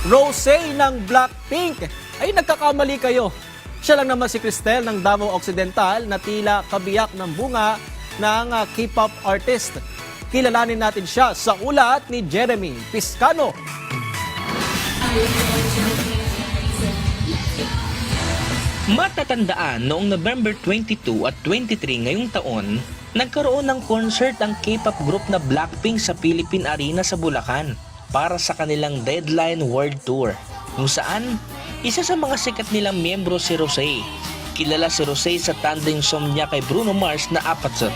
Rosé ng Blackpink. Ay, nagkakamali kayo. Siya lang naman si Cristel ng Davao Occidental na tila kabiyak ng bunga ng K-pop artist. Kilalanin natin siya sa ulat ni Jeremy Piscano. Matatandaan noong November 22 at 23 ngayong taon, nagkaroon ng concert ang K-pop group na Blackpink sa Philippine Arena sa Bulacan para sa kanilang Deadline World Tour, kung saan isa sa mga sikat nilang miyembro si Rosé. Kilala si Rosé sa tandem song niya kay Bruno Mars na Apache.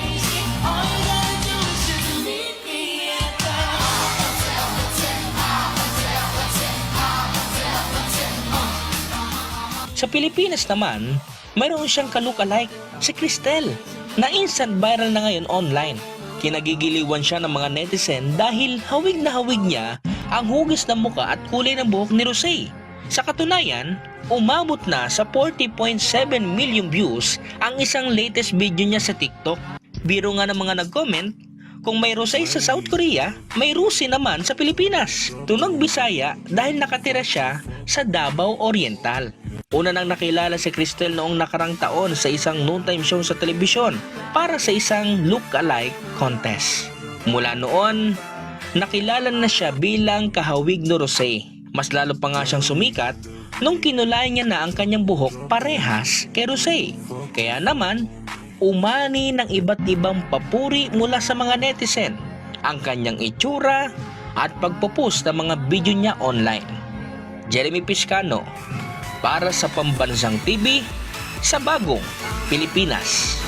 Sa Pilipinas naman, mayroon siyang ka-look-alike, si Cristel, na instant viral na ngayon online. Kinagigiliwan siya ng mga netizen dahil hawig na hawig niya ang hugis ng muka at kulay ng buhok ni Rosé. Sa katunayan, umabot na sa 40.7 million views ang isang latest video niya sa TikTok. Biro nga ng mga nag-comment, kung may Rosé sa South Korea, may Rusi naman sa Pilipinas. Tunog Bisaya dahil nakatira siya sa Davao Oriental. Una nang nakilala si Cristel noong nakarang taon sa isang noontime show sa telebisyon para sa isang look-alike contest. Mula noon, nakilala na siya bilang kahawig ni Rosé. Mas lalo pa nga siyang sumikat nung kinulay niya na ang kanyang buhok parehas kay Rosé. Kaya naman, umani ng iba't ibang papuri mula sa mga netizen ang kanyang itsura at pagpo-post ng mga video niya online. Jeremy Piscano, para sa Pambansang TV sa Bagong Pilipinas.